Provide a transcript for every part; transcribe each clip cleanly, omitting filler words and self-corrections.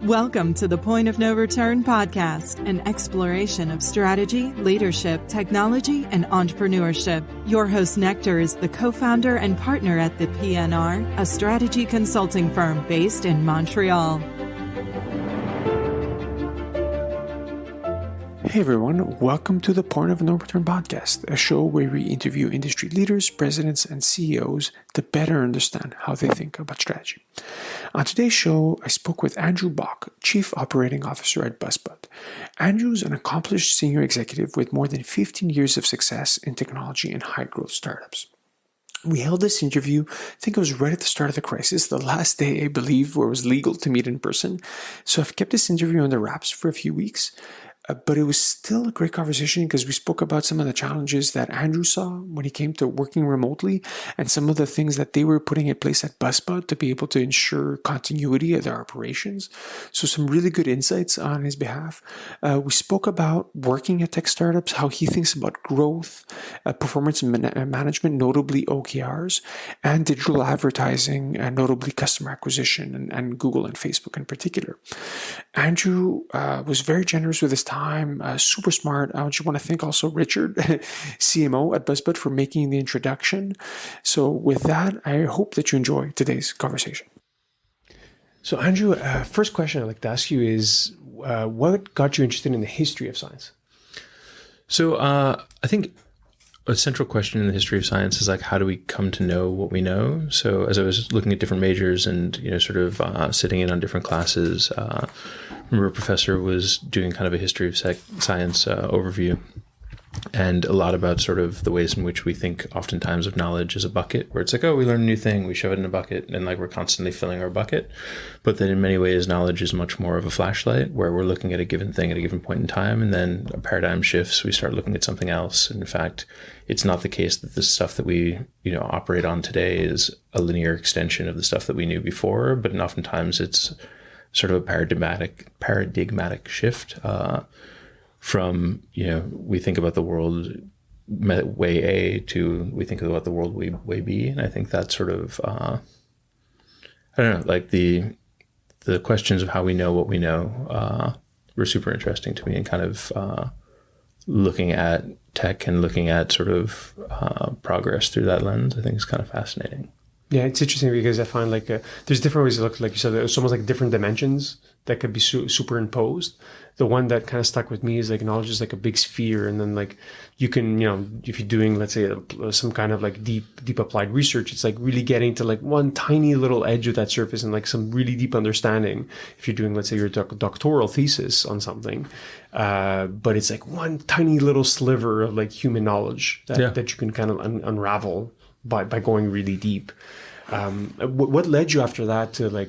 Welcome to the Point of No Return podcast, an exploration of strategy, leadership, technology, and entrepreneurship. Your host, Nectar, is the co-founder and partner at the PNR, a strategy consulting firm based in Montreal. Hey everyone, welcome to the Point of No Return podcast, a show where we interview industry leaders, presidents, and CEOs to better understand how they think about strategy. On today's show, I spoke with Andrew Boch, Chief Operating Officer at Busbud. Andrew's an accomplished senior executive with more than 15 years of success in technology and high-growth startups. We held this interview, I think it was right at the start of the crisis, the last day, I believe, where it was legal to meet in person. So I've kept this interview on the wraps for a few weeks. But it was still a great conversation because we spoke about some of the challenges that Andrew saw when he came to working remotely and some of the things that they were putting in place at Busbud to be able to ensure continuity of their operations. So some really good insights on his behalf. We spoke about working at tech startups, how he thinks about growth, performance management, notably OKRs, and digital advertising, notably customer acquisition and Google and Facebook in particular. Andrew was very generous with his time, super smart. I just want to thank also Richard, CMO at Busbud, for making the introduction. So with that, I hope that you enjoy today's conversation. So Andrew, first question I'd like to ask you is, what got you interested in the history of science? So I think a central question in the history of science is like, how do we come to know what we know? So as I was looking at different majors and, sort of sitting in on different classes, remember a professor was doing kind of a history of science overview, and a lot about sort of the ways in which we think oftentimes of knowledge as a bucket, where it's like, oh, we learn a new thing, we shove it in a bucket, and like we're constantly filling our bucket. But that in many ways, knowledge is much more of a flashlight, where we're looking at a given thing at a given point in time, and then a paradigm shifts, we start looking at something else. And in fact, it's not the case that the stuff that we, operate on today is a linear extension of the stuff that we knew before, but oftentimes it's sort of a paradigmatic shift from, we think about the world way A to we think about the world way B. And I think that sort of, I don't know, like the questions of how we know what we know were super interesting to me, and kind of looking at tech and looking at sort of progress through that lens, I think is kind of fascinating. Yeah, it's interesting because I find there's different ways to look, like you said, it's almost like different dimensions that could be superimposed. The one that kind of stuck with me is like knowledge is like a big sphere, and then like you can, if you're doing, let's say, some kind of like deep applied research, it's like really getting to like one tiny little edge of that surface and like some really deep understanding. If you're doing, let's say, your doctoral thesis on something, but it's like one tiny little sliver of like human knowledge that you can kind of unravel by going really deep. What led you after that to a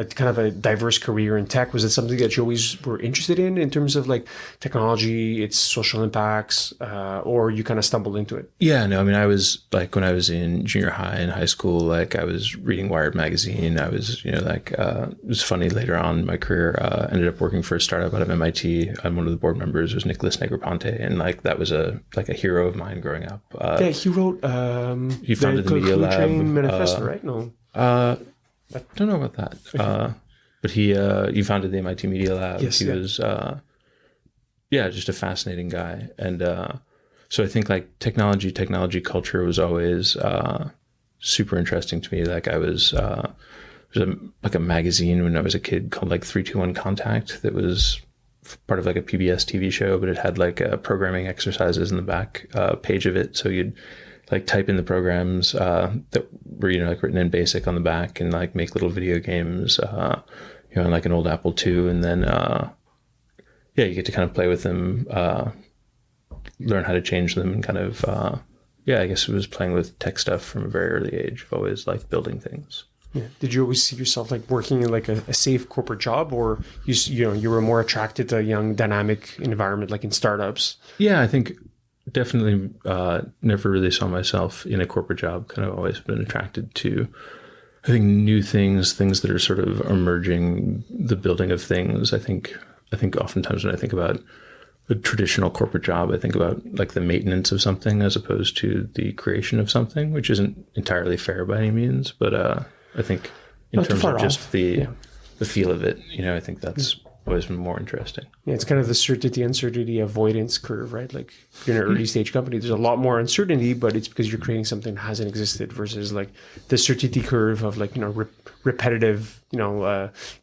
kind of a diverse career in tech? Was it something that you always were interested in terms of like technology, its social impacts, or you kind of stumbled into it? Yeah, no, I mean, I was like, when I was in junior high and high school, like I was reading Wired magazine. I was, it was funny later on in my career, ended up working for a startup out of MIT. And one of the board members was Nicholas Negroponte. And like, that was a hero of mine growing up. He wrote, he founded the Media Lab. Manifesto, right? No. I don't know about that. Okay. But he founded the MIT Media Lab. Yes, he was, just a fascinating guy. And so I think like technology culture was always super interesting to me. Like I was, there was a magazine when I was a kid called like 321 Contact that was part of like a PBS TV show, but it had like programming exercises in the back page of it. So you'd like type in the programs that were, like written in BASIC on the back, and like make little video games, on like an old Apple II. And then, you get to kind of play with them, learn how to change them, and kind of, I guess it was playing with tech stuff from a very early age. I've always liked building things. Yeah. Did you always see yourself like working in like a safe corporate job, or you were more attracted to a young, dynamic environment like in startups? Yeah, I think definitely never really saw myself in a corporate job. Kind of always been attracted to, I think, new things that are sort of emerging, the building of things. I think oftentimes when I think about a traditional corporate job, I think about like the maintenance of something as opposed to the creation of something, which isn't entirely fair by any means. But I think in terms of just the the feel of it. I think that's always been more interesting. Yeah, it's kind of the certainty, uncertainty, avoidance curve, right? Like if you're in an early stage company, there's a lot more uncertainty, but it's because you're creating something that hasn't existed versus like the certainty curve of like, repetitive,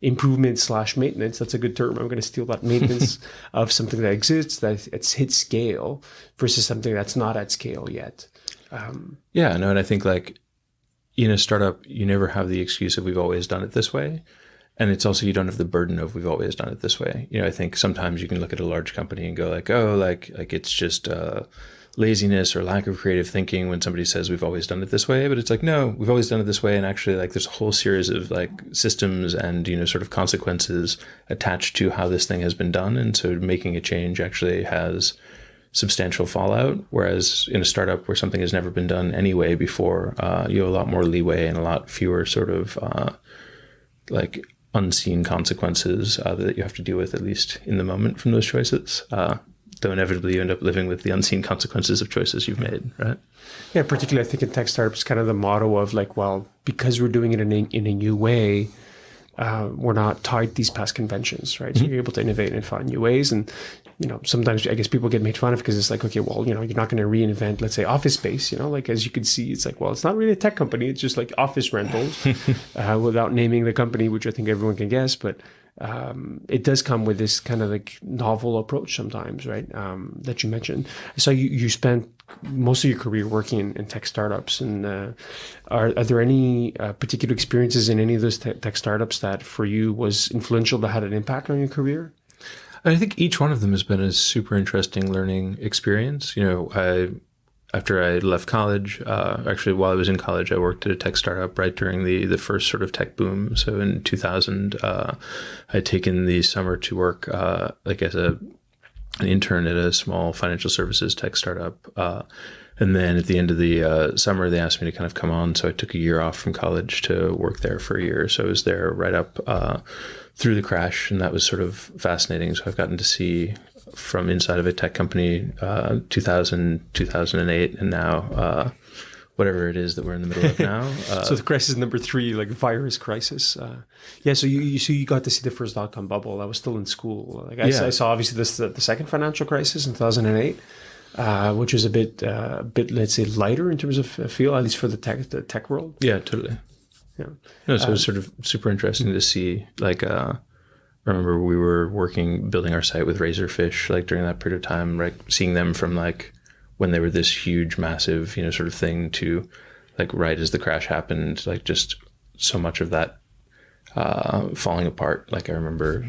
improvement / maintenance. That's a good term. I'm going to steal that, maintenance of something that exists, that it's hit scale versus something that's not at scale yet. And I think like in a startup, you never have the excuse of we've always done it this way. And it's also, you don't have the burden of we've always done it this way. I think sometimes you can look at a large company and go like, oh, like it's just laziness or lack of creative thinking when somebody says we've always done it this way. But it's like, no, we've always done it this way. And actually like there's a whole series of like systems and, sort of consequences attached to how this thing has been done. And so making a change actually has substantial fallout. Whereas in a startup where something has never been done anyway before, you have a lot more leeway and a lot fewer sort of like unseen consequences that you have to deal with, at least in the moment, from those choices. Though inevitably you end up living with the unseen consequences of choices you've made, right? Yeah, particularly I think in tech startups, kind of the motto of like, well, because we're doing it in a new way, we're not tied to these past conventions, right? So you're able to innovate and find new ways. And, sometimes I guess people get made fun of because it's like, okay, well, you're not going to reinvent, let's say, office space, like as you can see, it's like, well, it's not really a tech company. It's just like office rentals without naming the company, which I think everyone can guess. But it does come with this kind of like novel approach sometimes, right? That you mentioned. So you spent most of your career working in tech startups, and are there any particular experiences in any of those tech startups that for you was influential, that had an impact on your career? I think each one of them has been a super interesting learning experience. After I left college, actually while I was in college, I worked at a tech startup right during the first sort of tech boom. So in 2000, I'd taken the summer to work like as an intern at a small financial services tech startup. And then at the end of the summer, they asked me to kind of come on. So I took a year off from college to work there for a year. So I was there right up through the crash, and that was sort of fascinating. So I've gotten to see from inside of a tech company, 2000, 2008, and now whatever it is that we're in the middle of now. So the crisis number 3, like virus crisis. So you got to see the first dot-com bubble. I was still in school. Like I saw obviously the second financial crisis in 2008. Which was a bit, let's say, lighter in terms of feel, at least for the tech world. Yeah, totally. Yeah. No, so it was sort of super interesting to see. Like, I remember we were building our site with Razorfish, like during that period of time, like seeing them from like when they were this huge, massive, sort of thing to like right as the crash happened, like just so much of that falling apart. Like I remember,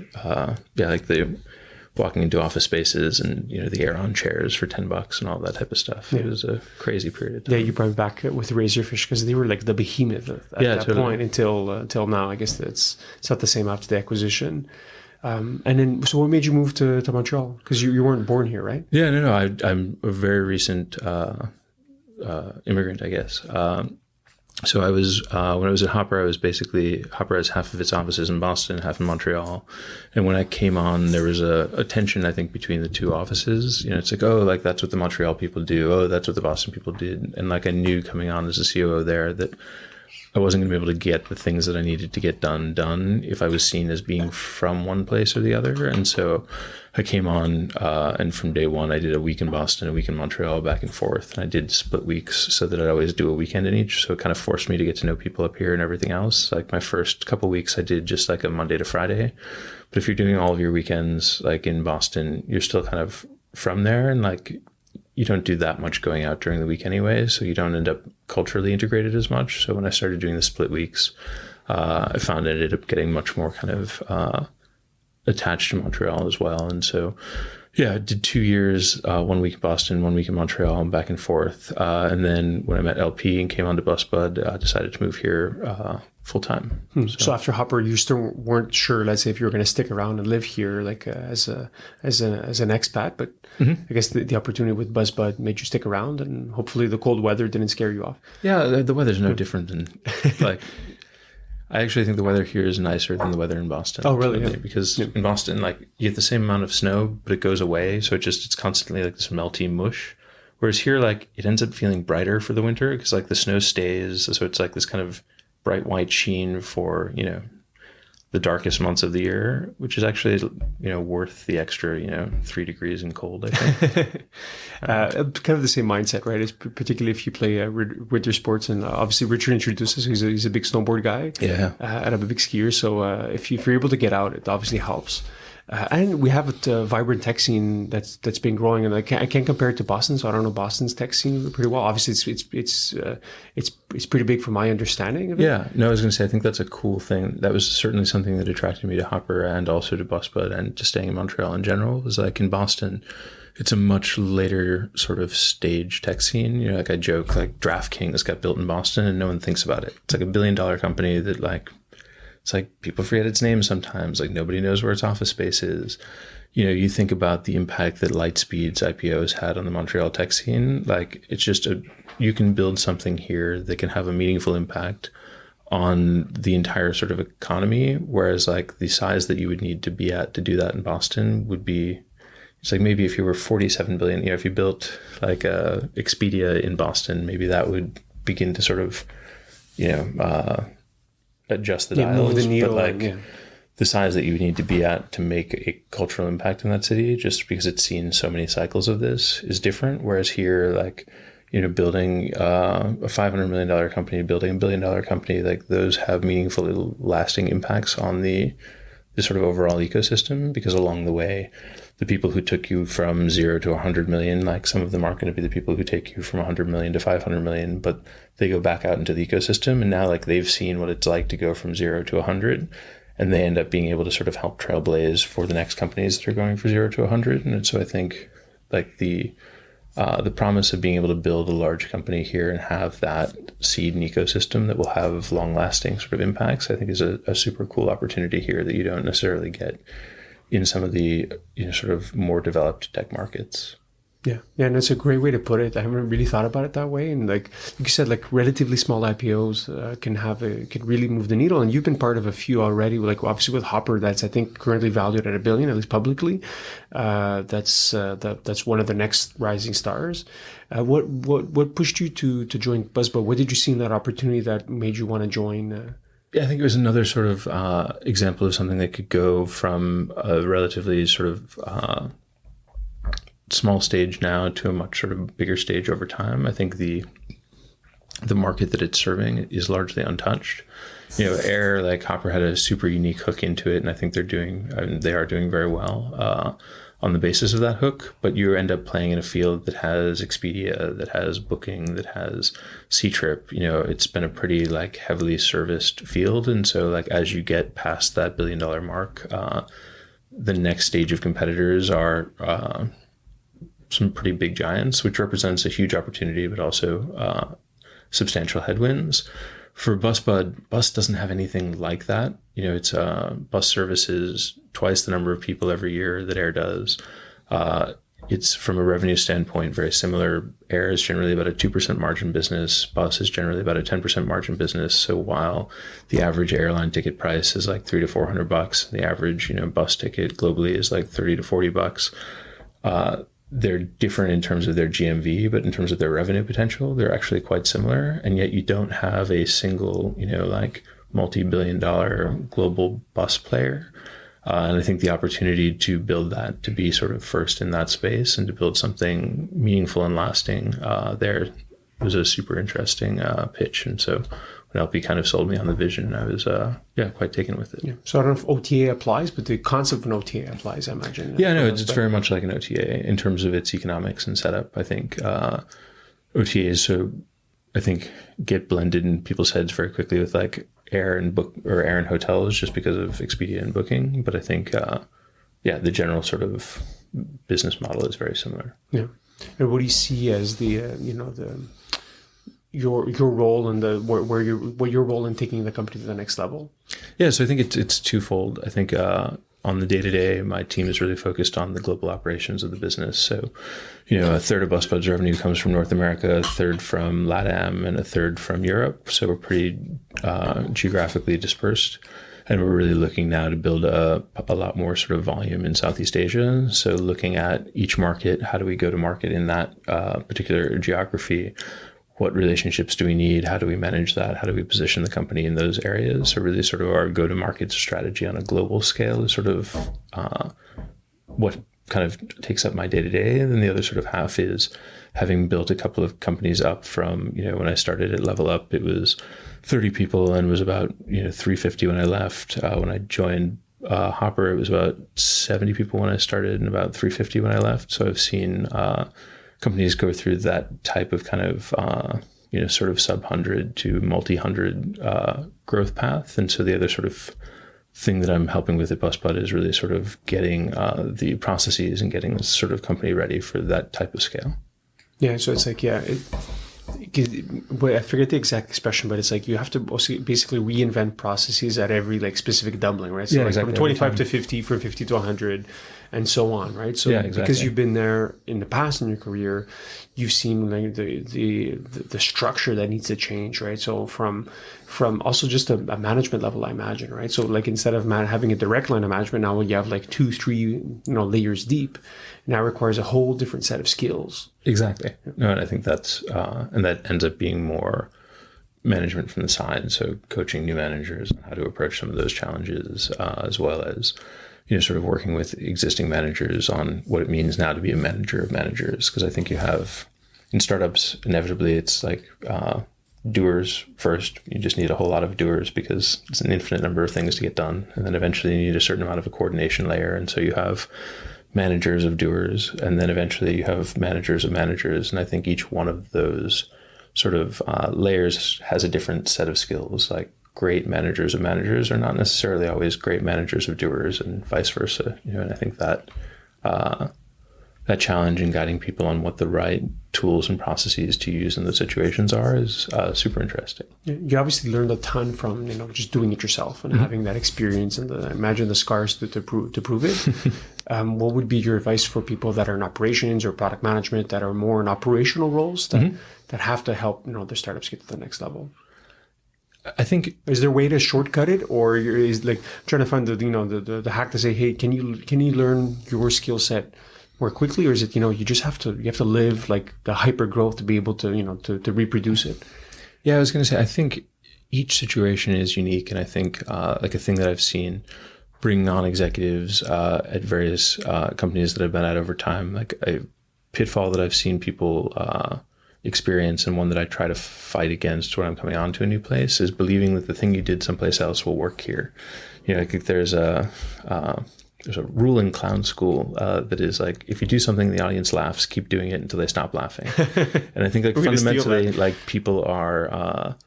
like the walking into office spaces and the Aeron chairs for $10 and all that type of stuff. Yeah. It was a crazy period of time. Yeah, you brought me back with Razorfish because they were like the behemoth at that point until now. I guess it's not the same after the acquisition. And then, so what made you move to Montreal? Because you weren't born here, right? Yeah, no. I'm a very recent immigrant, I guess. So I was, when I was at Hopper, Hopper has half of its offices in Boston, half in Montreal. And when I came on, there was a tension, I think, between the two offices. It's like, oh, like that's what the Montreal people do. Oh, that's what the Boston people did. And like I knew coming on as a COO there that I wasn't going to be able to get the things that I needed to get done if I was seen as being from one place or the other. And so I came on, and from day one, I did a week in Boston, a week in Montreal, back and forth. And I did split weeks so that I'd always do a weekend in each. So it kind of forced me to get to know people up here and everything else. Like my first couple of weeks, I did just like a Monday to Friday. But if you're doing all of your weekends, like in Boston, you're still kind of from there. And like, you don't do that much going out during the week anyway. So you don't end up culturally integrated as much. So when I started doing the split weeks, I found I ended up getting much more kind of attached to Montreal as well. And so, yeah, I did 2 years, 1 week in Boston, 1 week in Montreal, and back and forth. And then when I met LP and came on to Busbud, I decided to move here full time. So after Hopper, you still weren't sure, let's say, if you were going to stick around and live here, like as an expat. But I guess the opportunity with Busbud made you stick around, and hopefully the cold weather didn't scare you off. Yeah, the weather's no different than like. I actually think the weather here is nicer than the weather in Boston. Oh, really? Yeah. Because in Boston, like you get the same amount of snow, but it goes away. So it's constantly like this melty mush. Whereas here, like it ends up feeling brighter for the winter because like the snow stays. So it's like this kind of bright white sheen for, the darkest months of the year, which is actually, worth the extra, 3 degrees and cold, I think. Kind of the same mindset, right? It's particularly if you play winter sports, and obviously Richard introduced us. He's a big snowboard guy. Yeah. And I'm a big skier. So if you're able to get out, it obviously helps. And we have a vibrant tech scene that's been growing, and I can't compare it to Boston, so I don't know Boston's tech scene pretty well. Obviously, it's pretty big from my understanding of it. Yeah, no, I was going to say I think that's a cool thing. That was certainly something that attracted me to Hopper and also to Busbud and to staying in Montreal in general. Was like in Boston, it's a much later sort of stage tech scene. Like I joke, like DraftKings got built in Boston and no one thinks about it. It's like $1 billion company that like. It's like people forget its name sometimes. Like nobody knows where its office space is. You think about the impact that Lightspeed's IPO has had on the Montreal tech scene. Like it's just you can build something here that can have a meaningful impact on the entire sort of economy. Whereas like the size that you would need to be at to do that in Boston would be, it's like maybe if you were 47 billion, if you built like a Expedia in Boston, maybe that would begin to sort of, adjust the dials, move the needle, but like the size that you would need to be at to make a cultural impact in that city, just because it's seen so many cycles of this, is different. Whereas here, like, building a $500 million company, building $1 billion company, like those have meaningful, lasting impacts on the sort of overall ecosystem, because along the way, the people who took you from 0 to 100 million, like some of them aren't going to be the people who take you from 100 million to 500 million, but they go back out into the ecosystem, and now like they've seen what it's like to go from 0 to 100, and they end up being able to sort of help trailblaze for the next companies that are going from 0 to 100. And so I think like the promise of being able to build a large company here and have that seed and ecosystem that will have long-lasting sort of impacts, I think is a super cool opportunity here that you don't necessarily get in some of the sort of more developed tech markets. Yeah, and that's a great way to put it. I haven't really thought about it that way. And like you said, like relatively small IPOs can really move the needle. And you've been part of a few already. Like obviously with Hopper, that's I think currently valued at $1 billion, at least publicly. That's one of the next rising stars. What pushed you to join Busbud? What did you see in that opportunity that made you want to join? Yeah, I think it was another sort of example of something that could go from a relatively sort of small stage now to a much sort of bigger stage over time. I think the market that it's serving is largely untouched. Air, like Hopper had a super unique hook into it, and I think they are doing very well on the basis of that hook. But you end up playing in a field that has Expedia, that has Booking, that has Ctrip. It's been a pretty like heavily serviced field, and so like as you get past that $1 billion mark, the next stage of competitors are some pretty big giants, which represents a huge opportunity, but also substantial headwinds. For Busbud, Bus doesn't have anything like that. It's bus services twice the number of people every year that Air does. It's from a revenue standpoint very similar. Air is generally about a 2% margin business. Bus is generally about a 10% margin business. So while the average airline ticket price is like $300 to $400, the average bus ticket globally is like $30 to $40. They're different in terms of their GMV, but in terms of their revenue potential, they're actually quite similar. And yet you don't have a single, like multi-billion-dollar global bus player. And I think the opportunity to build that, to be sort of first in that space and to build something meaningful and lasting there was a super interesting pitch. And so when LP kind of sold me on the vision, I was quite taken with it. Yeah. So I don't know if OTA applies, but the concept of an OTA applies, I imagine. Yeah, no, it's very much like an OTA in terms of its economics and setup. I think OTAs, so I think get blended in people's heads very quickly with like air and air and hotels just because of Expedia and Booking. But I think, the general sort of business model is very similar. Yeah. And what do you see as your role and what your role in taking the company to the next level? Yeah, so I think it's twofold. I think on the day-to-day, my team is really focused on the global operations of the business. So, a third of Busbud's revenue comes from North America, a third from LATAM, and a third from Europe. So we're pretty geographically dispersed. And we're really looking now to build a lot more sort of volume in Southeast Asia. So looking at each market, how do we go to market in that particular geography? what relationships do we need? How do we manage that? How do we position the company in those areas? So really sort of our go-to-market strategy on a global scale is sort of what kind of takes up my day-to-day. And then the other sort of half is having built a couple of companies up from, when I started at LevelUp, it was 30 people and was about, 350 when I left. When I joined Hopper, it was about 70 people when I started and about 350 when I left. So I've seen companies go through that type of kind of, sort of sub-100 to multi-100 growth path. And so the other sort of thing that I'm helping with at Busbud is really sort of getting the processes and getting this sort of company ready for that type of scale. Yeah, so it's like, I forget the exact expression, but it's like you have to also basically reinvent processes at every like specific doubling, right? So exactly. From 25 to 50, from 50 to 100, and so on, right? So because you've been there in the past in your career, you've seen like the structure that needs to change, right? So from also just a management level, I imagine, right? So like instead of having a direct line of management, now you have like 2-3 layers deep. Now requires a whole different set of skills. Exactly. No, and I think that's and that ends up being more management from the side. So coaching new managers on how to approach some of those challenges, as well as sort of working with existing managers on what it means now to be a manager of managers. Because I think you have in startups inevitably it's like doers first. You just need a whole lot of doers because it's an infinite number of things to get done, and then eventually you need a certain amount of a coordination layer, and so you have managers of doers, and then eventually you have managers of managers. And I think each one of those sort of layers has a different set of skills. Like great managers of managers are not necessarily always great managers of doers, and vice versa. And I think that that challenge in guiding people on what the right tools and processes to use in those situations are is super interesting. You obviously learned a ton from just doing it yourself and having that experience, and I imagine the scars to prove it. What would be your advice for people that are in operations or product management that are more in operational roles that have to help their startups get to the next level? I think, is there a way to shortcut it, or is like trying to find the hack to say, hey, can you learn your skill set more quickly, or is it you have to live like the hyper growth to be able to to reproduce it? Yeah, I was going to say, I think each situation is unique, and I think like a thing that I've seen bringing on executives at various companies that I've been at over time, like a pitfall that I've seen people experience, and one that I try to fight against when I'm coming on to a new place, is believing that the thing you did someplace else will work here. Like there's a rule in clown school that is like, if you do something the audience laughs, keep doing it until they stop laughing. And I think like fundamentally, like people are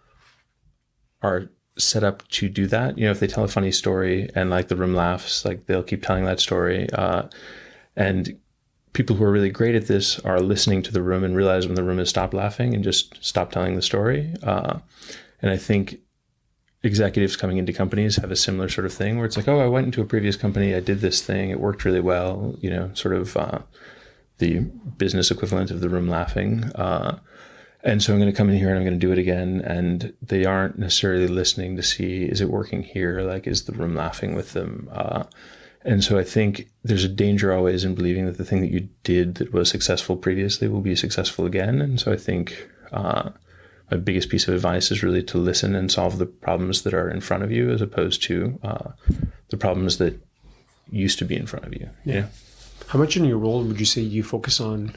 set up to do that. If they tell a funny story and like the room laughs, like they'll keep telling that story. And people who are really great at this are listening to the room and realize when the room has stopped laughing and just stop telling the story. And I think executives coming into companies have a similar sort of thing where it's like, oh, I went into a previous company, I did this thing, it worked really well, sort of the business equivalent of the room laughing. And so I'm going to come in here and I'm going to do it again. And they aren't necessarily listening to see, is it working here? Like, is the room laughing with them? And so I think there's a danger always in believing that the thing that you did that was successful previously will be successful again. And so I think my biggest piece of advice is really to listen and solve the problems that are in front of you, as opposed to the problems that used to be in front of you. Yeah. How much in your role would you say you focus on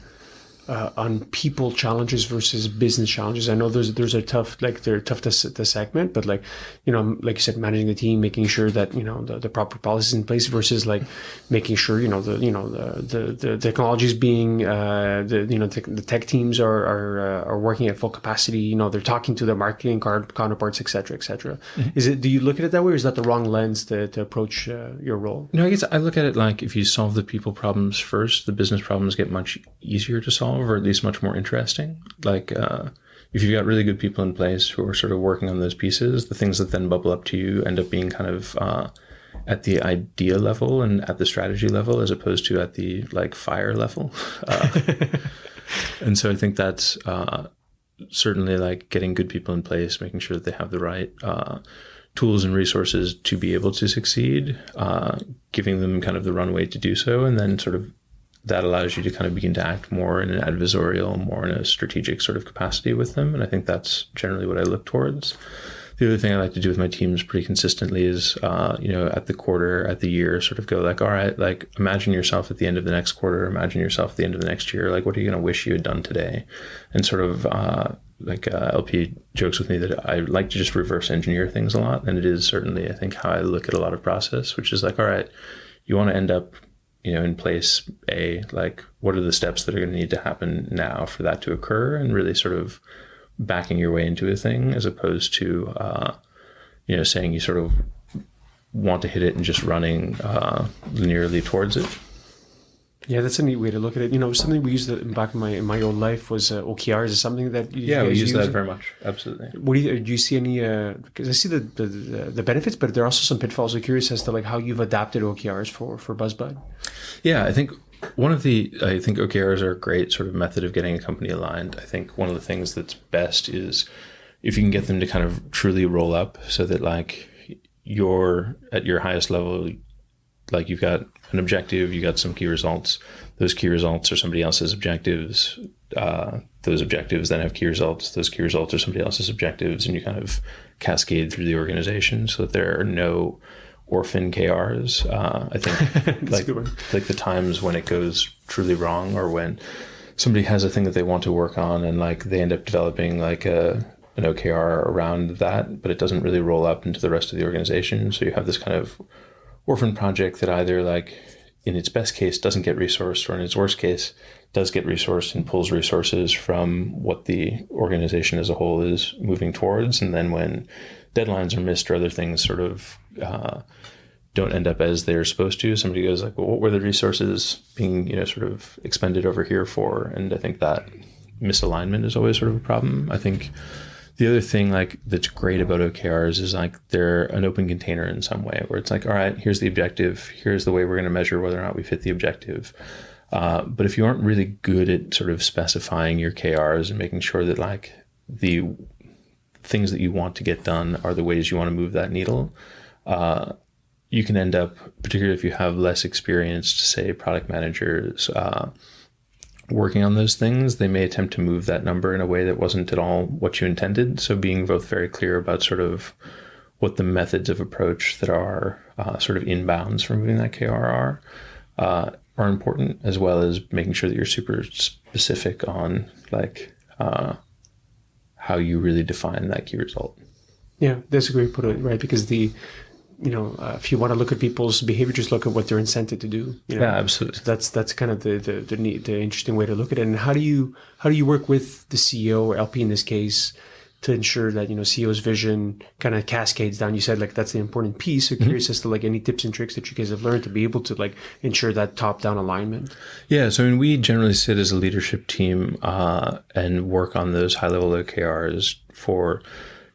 people challenges versus business challenges? I know those are tough, like they're tough to segment, but like, like you said, managing the team, making sure that, the proper policies in place versus like making sure, the technologies being, the tech teams are working at full capacity, they're talking to their marketing counterparts, et cetera, et cetera. Mm-hmm. Do you look at it that way, or is that the wrong lens to approach your role? No, I guess I look at it like, if you solve the people problems first, the business problems get much easier to solve, or at least much more interesting. Like if you've got really good people in place who are sort of working on those pieces, the things that then bubble up to you end up being kind of at the idea level and at the strategy level, as opposed to at the like fire level. And so I think that's certainly like getting good people in place, making sure that they have the right tools and resources to be able to succeed, giving them kind of the runway to do so, and then sort of that allows you to kind of begin to act more in an adversarial, more in a strategic sort of capacity with them. And I think that's generally what I look towards. The other thing I like to do with my teams pretty consistently is, at the quarter, at the year, sort of go like, all right, like imagine yourself at the end of the next quarter, imagine yourself at the end of the next year. Like, what are you going to wish you had done today? And sort of LP jokes with me that I like to just reverse engineer things a lot. And it is certainly, I think, how I look at a lot of process, which is like, all right, you want to end up, in place A, like what are the steps that are going to need to happen now for that to occur, and really sort of backing your way into a thing as opposed to, saying you sort of want to hit it and just running linearly towards it. Yeah, that's a neat way to look at it. Something we used back in my old life was OKRs. Is something that we use that very much. Absolutely. What do you see any? Because I see the benefits, but there are also some pitfalls. I'm curious as to like how you've adapted OKRs for Busbud. Yeah, I think OKRs are a great sort of method of getting a company aligned. I think one of the things that's best is if you can get them to kind of truly roll up, so that like you're at your highest level. Like you've got an objective, you got some key results. Those key results are somebody else's objectives. Those objectives then have key results. Those key results are somebody else's objectives, and you kind of cascade through the organization so that there are no orphan KRs. I think like the times when it goes truly wrong, or when somebody has a thing that they want to work on and like they end up developing like an OKR around that, but it doesn't really roll up into the rest of the organization. So you have this kind of orphan project that either like in its best case doesn't get resourced, or in its worst case does get resourced and pulls resources from what the organization as a whole is moving towards. And then when deadlines are missed or other things sort of don't end up as they're supposed to, somebody goes like, well, what were the resources being, sort of expended over here for? And I think that misalignment is always sort of a problem. I think the other thing like that's great about OKRs is like they're an open container in some way, where it's like, all right, here's the objective. Here's the way we're going to measure whether or not we've hit the objective. But if you aren't really good at sort of specifying your KRs and making sure that like the things that you want to get done are the ways you want to move that needle, you can end up, particularly if you have less experienced, say, product managers, working on those things, they may attempt to move that number in a way that wasn't at all what you intended. So being both very clear about sort of what the methods of approach that are sort of inbounds for moving that KR are important, as well as making sure that you're super specific on like how you really define that key result. Yeah, that's a great put it, right? Because if you want to look at people's behavior, just look at what they're incented to do. Yeah, absolutely. So that's kind of the interesting way to look at it. And how do you work with the CEO or LP in this case to ensure that CEO's vision kind of cascades down? You said like that's the important piece. So curious as to like any tips and tricks that you guys have learned to be able to like ensure that top-down alignment. Yeah, so I mean, we generally sit as a leadership team and work on those high-level OKRs for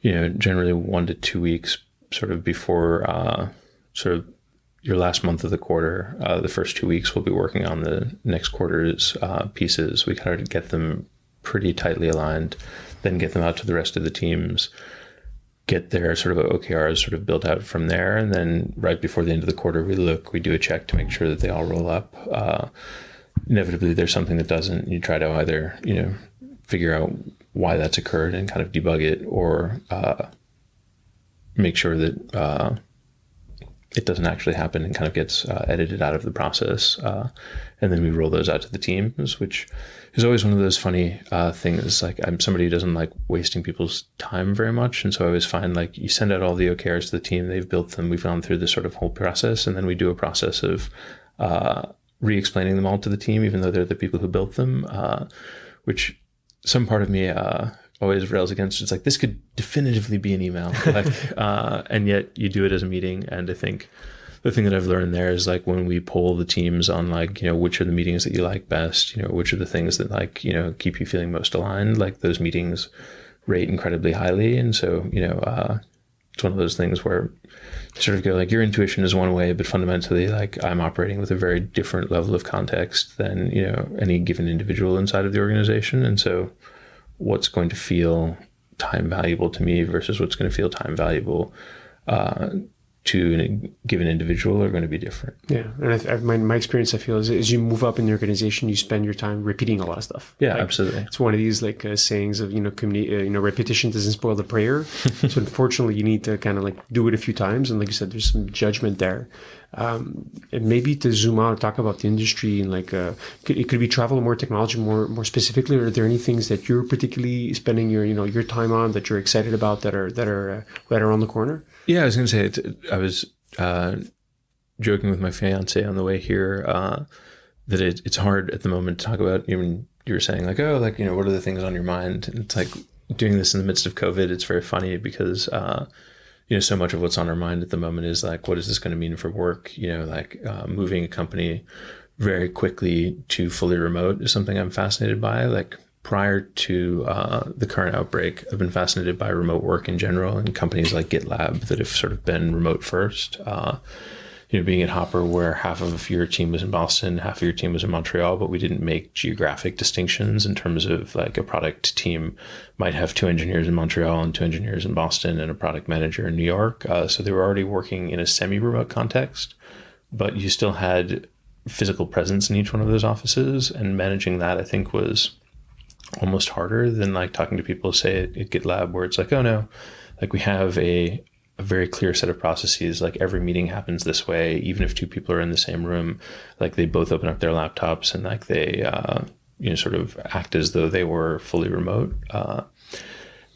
generally 1 to 2 weeks. Sort of before sort of your last month of the quarter, the first 2 weeks, we'll be working on the next quarter's pieces. We kind of get them pretty tightly aligned, then get them out to the rest of the teams, get their sort of OKRs sort of built out from there. And then right before the end of the quarter, we do a check to make sure that they all roll up. Inevitably, there's something that doesn't. You try to either, figure out why that's occurred and kind of debug it, or make sure that it doesn't actually happen and kind of gets edited out of the process. And then we roll those out to the teams, which is always one of those funny things. Like I'm somebody who doesn't like wasting people's time very much. And so I always find like you send out all the OKRs to the team, they've built them, we've gone through this sort of whole process. And then we do a process of re-explaining them all to the team, even though they're the people who built them, which some part of me always rails against. It's like, this could definitively be an email, and yet you do it as a meeting. And I think the thing that I've learned there is like when we poll the teams on like, which are the meetings that you like best, which are the things that like, keep you feeling most aligned, like those meetings rate incredibly highly. And so, it's one of those things where you sort of go like, your intuition is one way, but fundamentally like I'm operating with a very different level of context than, any given individual inside of the organization. And so what's going to feel time valuable to me versus what's going to feel time valuable to a given individual are going to be different. Yeah, and my experience, I feel, is as you move up in the organization, you spend your time repeating a lot of stuff. Yeah, absolutely. It's one of these sayings of repetition doesn't spoil the prayer. So unfortunately, you need to kind of do it a few times, and like you said, there's some judgment there. And maybe to zoom out and talk about the industry and it could be travel, more technology, more specifically. Are there any things that you're particularly spending your time on that you're excited about that are right around the corner? Yeah, I was going to say, I was joking with my fiance on the way here that it's hard at the moment to talk about. You were saying what are the things on your mind? And it's like doing this in the midst of COVID. It's very funny because so much of what's on our mind at the moment is what is this going to mean for work? Moving a company very quickly to fully remote is something I'm fascinated by. Prior to the current outbreak, I've been fascinated by remote work in general and companies like GitLab that have sort of been remote first. Being at Hopper, where half of your team was in Boston, half of your team was in Montreal, but we didn't make geographic distinctions in terms of a product team might have 2 engineers in Montreal and 2 engineers in Boston and a product manager in New York. So they were already working in a semi-remote context, but you still had physical presence in each one of those offices, and managing that, I think, was almost harder than talking to people, say at GitLab, where it's oh no, we have a very clear set of processes. Every meeting happens this way, even if 2 people are in the same room, they both open up their laptops and they sort of act as though they were fully remote.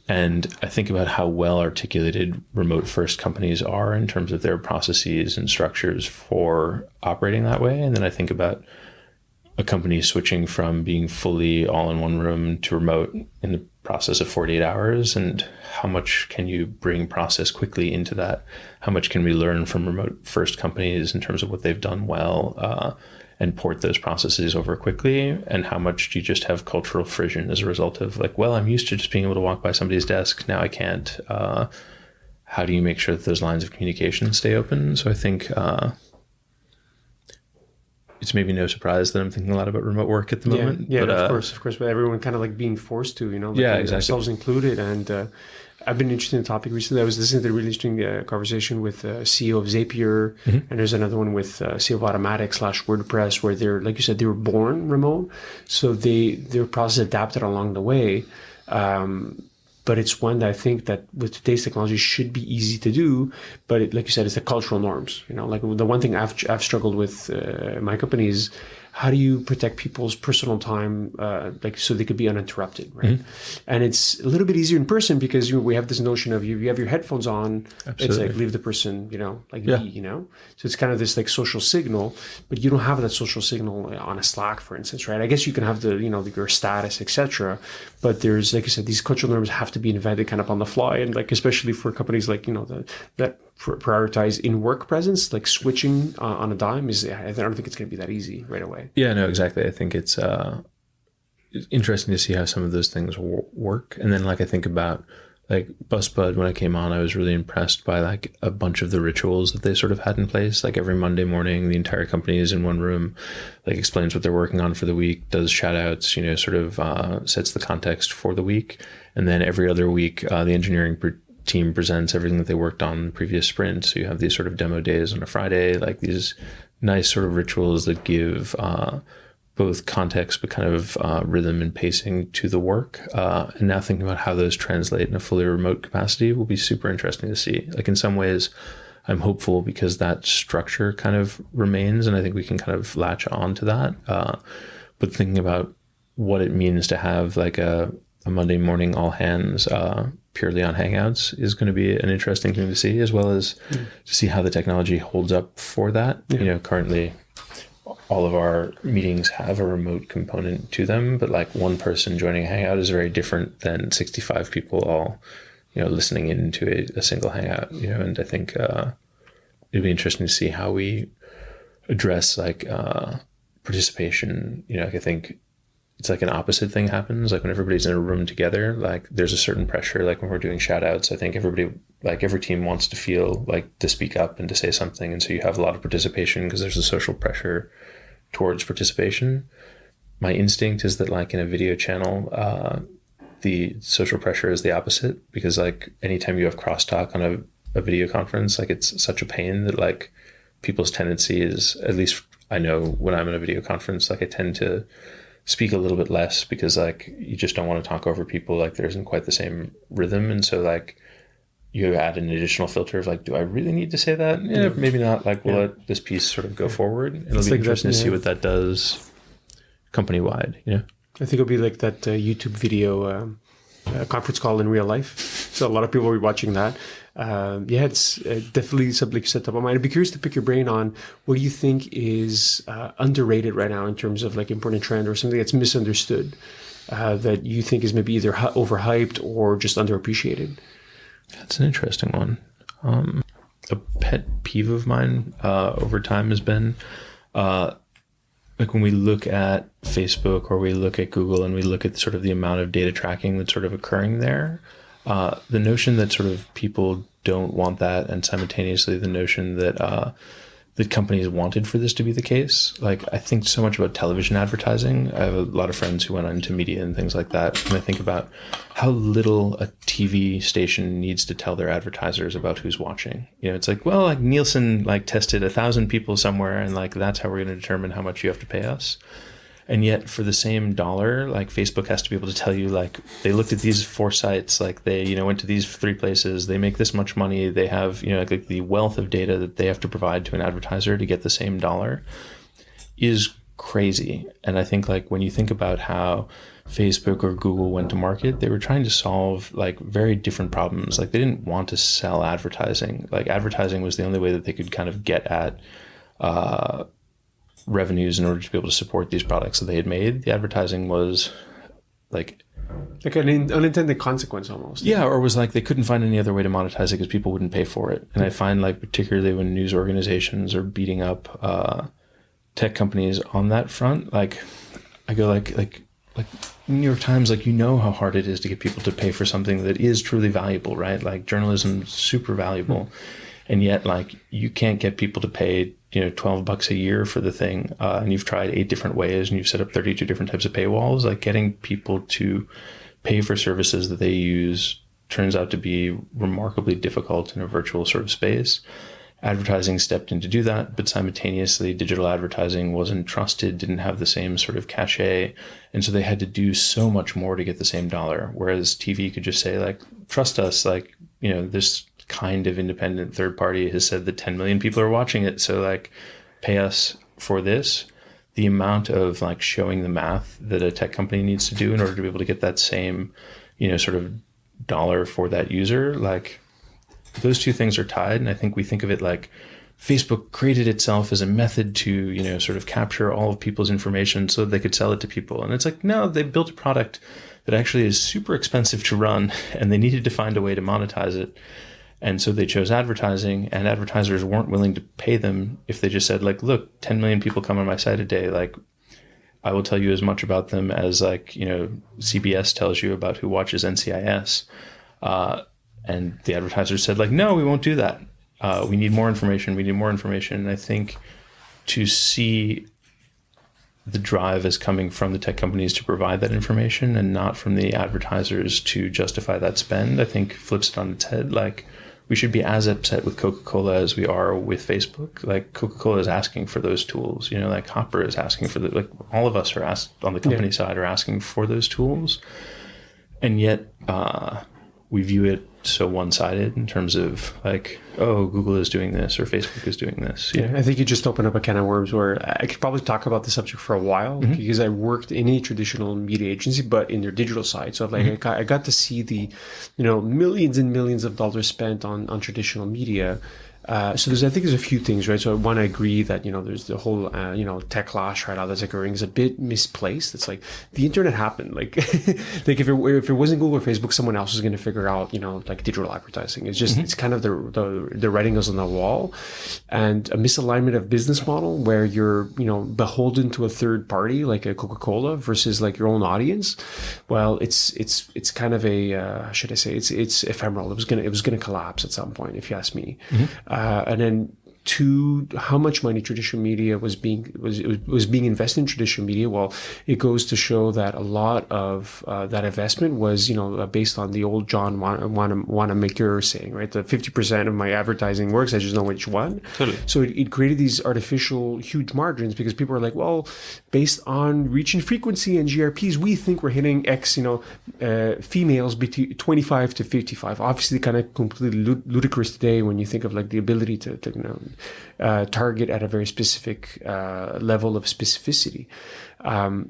And I think about how well articulated remote first companies are in terms of their processes and structures for operating that way. And then I think about a company switching from being fully all in one room to remote in the process of 48 hours, and how much can you bring process quickly into that? How much can we learn from remote first companies in terms of what they've done well and port those processes over quickly? And how much do you just have cultural frisson as a result of I'm used to just being able to walk by somebody's desk, now I can't. How do you make sure that those lines of communication stay open? So I think it's maybe no surprise that I'm thinking a lot about remote work at the moment. Yeah, but, of course. But everyone kind of being forced to, exactly. Ourselves included. And I've been interested in the topic recently. I was listening to a really interesting conversation with CEO of Zapier, and there's another one with CEO of Automatic / WordPress, where they're, like you said, they were born remote, so their process adapted along the way. But it's one that I think that with today's technology should be easy to do. But like you said, it's the cultural norms. The one thing I've struggled with my company is, how do you protect people's personal time, so they could be uninterrupted, right? And it's a little bit easier in person because we have this notion of you have your headphones on. Absolutely. It's leave the person, be, So it's kind of this social signal, but you don't have that social signal on a Slack, for instance, right? I guess you can have your status, etc. But there's, like I said, these cultural norms have to be invented kind of on the fly, and especially for companies that prioritize in-work presence, switching on a dime I don't think it's going to be that easy right away. Yeah, no, exactly. I think it's interesting to see how some of those things work. And then I think about Busbud, when I came on, I was really impressed by a bunch of the rituals that they sort of had in place. Every Monday morning, the entire company is in one room, explains what they're working on for the week, does shout outs, sort of sets the context for the week. And then every other week, the engineering team presents everything that they worked on in the previous sprint. So you have these sort of demo days on a Friday, these nice sort of rituals that give both context but kind of rhythm and pacing to the work. And now thinking about how those translate in a fully remote capacity will be super interesting to see. In some ways, I'm hopeful because that structure kind of remains, and I think we can kind of latch on to that. But thinking about what it means to have a Monday morning all hands purely on Hangouts is going to be an interesting thing to see, as well as to see how the technology holds up for that. Yeah. Currently all of our meetings have a remote component to them, but one person joining a Hangout is very different than 65 people all, listening into a single Hangout, and I think it'd be interesting to see how we address participation. I think it's an opposite thing happens. When everybody's in a room together, there's a certain pressure. When we're doing shout outs, I think everybody, every team wants to feel to speak up and to say something. And so you have a lot of participation because there's a social pressure towards participation. My instinct is that in a video channel, the social pressure is the opposite, because anytime you have crosstalk on a video conference. Like it's such a pain that like people's tendency is, at least I know when I'm in a video conference, like I tend to speak a little bit less because like you just don't want to talk over people. Like there isn't quite the same rhythm. And so like you add an additional filter of like, do I really need to say that? Yeah, maybe not. Like we'll let this piece sort of go forward. It'll be interesting to see what that does company wide, you know? I think it'll be like that YouTube video conference call in real life. So a lot of people will be watching that. It's definitely something set up on mine. I'd be curious to pick your brain on what do you think is underrated right now in terms of like important trend or something that's misunderstood that you think is maybe either overhyped or just underappreciated. That's an interesting one. A pet peeve of mine over time has been like when we look at Facebook or we look at Google and we look at sort of the amount of data tracking that's sort of occurring there, the notion that sort of people don't want that, and simultaneously the notion that that companies wanted for this to be the case. Like I think so much about television advertising. I have a lot of friends who went into media and things like that. And I think about how little a TV station needs to tell their advertisers about who's watching. You know, it's like, well, like Nielsen like tested 1,000 people somewhere and like that's how we're going to determine how much you have to pay us. And yet for the same dollar, like Facebook has to be able to tell you, like, they looked at these 4 sites, like they, you know, went to these 3 places, they make this much money, they have, you know, like the wealth of data that they have to provide to an advertiser to get the same dollar is crazy. And I think like when you think about how Facebook or Google went to market, they were trying to solve like very different problems. Like they didn't want to sell advertising. Like advertising was the only way that they could kind of get at revenues in order to be able to support these products that they had made. The advertising was like an unintended consequence almost. Yeah, or was like they couldn't find any other way to monetize it because people wouldn't pay for it. And I find like particularly when news organizations are beating up tech companies on that front, like I go like New York Times, like, you know how hard it is to get people to pay for something that is truly valuable, right? Like journalism is super valuable. And yet like you can't get people to pay, you know, $12 a year for the thing. And you've tried 8 different ways and you've set up 32 different types of paywalls. Like getting people to pay for services that they use turns out to be remarkably difficult in a virtual sort of space. Advertising stepped in to do that, but simultaneously digital advertising wasn't trusted, didn't have the same sort of cachet. And so they had to do so much more to get the same dollar. Whereas TV could just say like, trust us, like, you know, this kind of independent third party has said that 10 million people are watching it. So like pay us for this. The amount of like showing the math that a tech company needs to do in order to be able to get that same, you know, sort of dollar for that user, like those two things are tied. And I think we think of it like Facebook created itself as a method to, you know, sort of capture all of people's information so that they could sell it to people. And it's like, no, they built a product that actually is super expensive to run and they needed to find a way to monetize it. And so they chose advertising, and advertisers weren't willing to pay them if they just said like, look, 10 million people come on my site a day. Like I will tell you as much about them as like, you know, CBS tells you about who watches NCIS. And the advertisers said like, no, we won't do that. We need more information. We need more information. And I think to see the drive as coming from the tech companies to provide that information and not from the advertisers to justify that spend, I think flips it on its head. Like we should be as upset with Coca-Cola as we are with Facebook. Like Coca-Cola is asking for those tools, you know, like Hopper is asking for like all of us are asked on the company side are asking for those tools. And yet we view it so one-sided in terms of like, oh, Google is doing this or Facebook is doing this. Yeah, I think you just opened up a can of worms where I could probably talk about the subject for a while because I worked in a traditional media agency, but in their digital side. So like I got to see the, you know, millions and millions of dollars spent on traditional media. So I think there's a few things, right? So one, I agree that, you know, there's the whole, you know, tech clash right now that's occurring is a bit misplaced. It's like the internet happened. Like, like if it wasn't Google or Facebook, someone else was going to figure out, you know, like digital advertising. It's just, it's kind of the writing is on the wall, and a misalignment of business model where you're, you know, beholden to a third party like a Coca-Cola versus like your own audience. Well, it's kind of a, how should I say, it's ephemeral. It was going to collapse at some point, if you ask me. And then to how much money traditional media was being invested in traditional media, well, it goes to show that a lot of that investment was, based on the old John Wanamaker saying, right? The 50% of my advertising works, I just know which one. Totally. So it created these artificial huge margins because people are like, well, based on reach and frequency and GRPs, we think we're hitting X, females between 25 to 55. Obviously, kind of completely ludicrous today when you think of like the ability to target at a very specific level of specificity.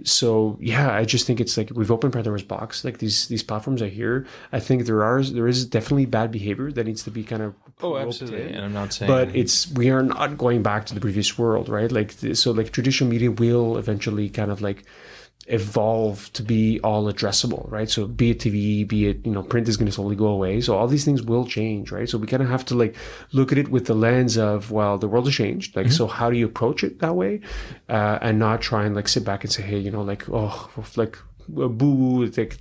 So yeah, I just think it's like we've opened Pandora's box. Like these platforms are here. I think there is definitely bad behavior that needs to be kind of absolutely. And I'm not saying, but we are not going back to the previous world, right? Like so, like traditional media will eventually kind of like evolve to be all addressable, right? So be it TV, be it, print is going to slowly go away. So all these things will change, right? So we kind of have to like look at it with the lens of, well, the world has changed. Like, so how do you approach it that way? And not try and like sit back and say, hey, boo, like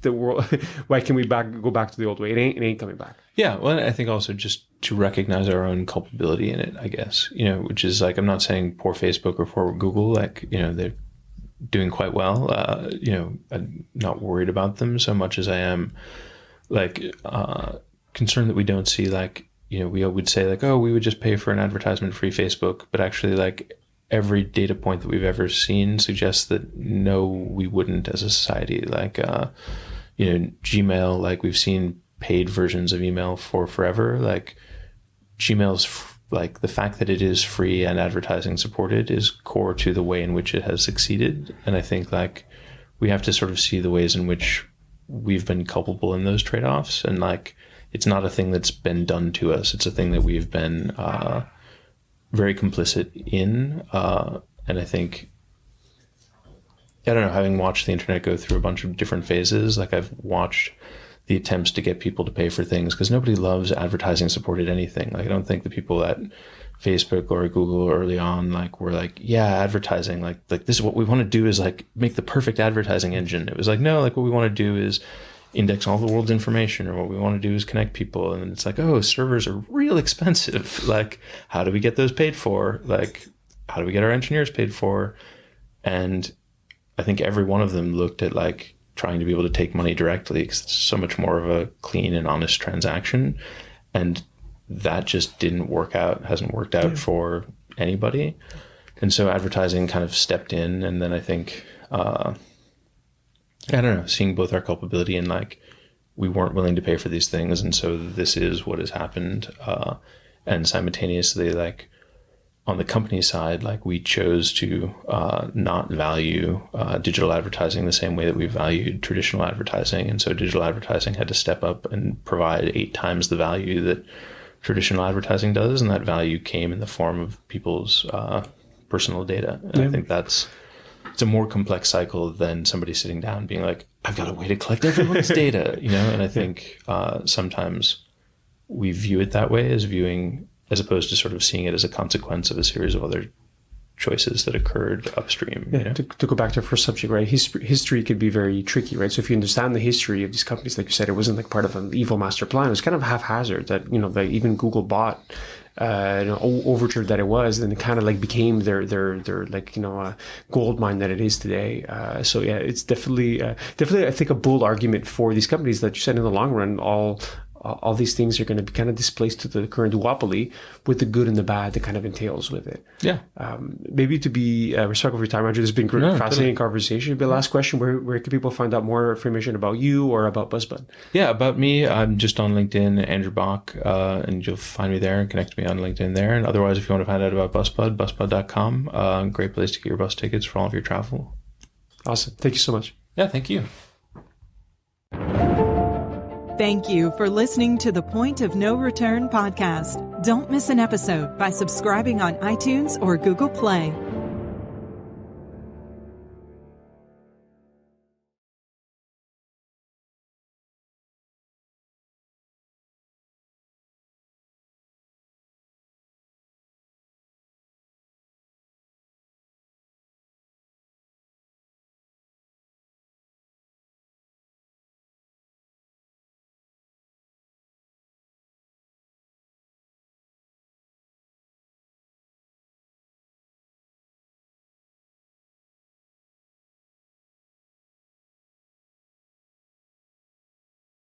the world, why can we go back to the old way? It ain't coming back. Yeah. Well, I think also just to recognize our own culpability in it, I guess, which is like, I'm not saying poor Facebook or poor Google, like, they're doing quite well. I'm not worried about them so much as I am like concerned that we don't see like, we would say like, oh, we would just pay for an advertisement-free Facebook, but actually like every data point that we've ever seen suggests that no, we wouldn't as a society. Like, Gmail, like we've seen paid versions of email for forever. Like Gmail's like the fact that it is free and advertising supported is core to the way in which it has succeeded. And I think like we have to sort of see the ways in which we've been culpable in those trade-offs. And like, it's not a thing that's been done to us. It's a thing that we've been very complicit in. And I think, I don't know, having watched the internet go through a bunch of different phases, like I've watched the attempts to get people to pay for things because nobody loves advertising supported anything. Like I don't think the people at Facebook or Google early on like were like, yeah, advertising, like this is what we want to do is like make the perfect advertising engine. It was like, no, like what we want to do is index all the world's information, or what we want to do is connect people. And it's like, oh, servers are real expensive. Like, how do we get those paid for? Like, how do we get our engineers paid for? And I think every one of them looked at like trying to be able to take money directly because it's so much more of a clean and honest transaction. And that just didn't work out, hasn't worked out for anybody. And so advertising kind of stepped in. And then I think, I don't know, seeing both our culpability and like, we weren't willing to pay for these things. And so this is what has happened. And simultaneously, like on the company side, like we chose to not value digital advertising the same way that we valued traditional advertising. And so digital advertising had to step up and provide 8 times the value that traditional advertising does. And that value came in the form of people's personal data. And I think it's a more complex cycle than somebody sitting down being like, I've got a way to collect everyone's data, And I think sometimes we view it that way as opposed to sort of seeing it as a consequence of a series of other choices that occurred upstream. To go back to our first subject, right? History could be very tricky, right? So if you understand the history of these companies, like you said, it wasn't like part of an evil master plan. It was kind of haphazard that, that even Google bought, Overture that it was, and it kind of like became their like, gold mine that it is today. So yeah, it's definitely, I think a bull argument for these companies that you said in the long run, all these things are going to be kind of displaced to the current duopoly with the good and the bad that kind of entails with it. Yeah. Maybe to be respectful of your time, Andrew, this has been a fascinating conversation. But last question, where can people find out more information about you or about Busbud? Yeah, about me, I'm just on LinkedIn, Andrew Boch, and you'll find me there and connect me on LinkedIn there. And otherwise, if you want to find out about Busbud, busbud.com, great place to get your bus tickets for all of your travel. Awesome. Thank you so much. Yeah, thank you. Thank you for listening to the Point of No Return podcast. Don't miss an episode by subscribing on iTunes or Google Play.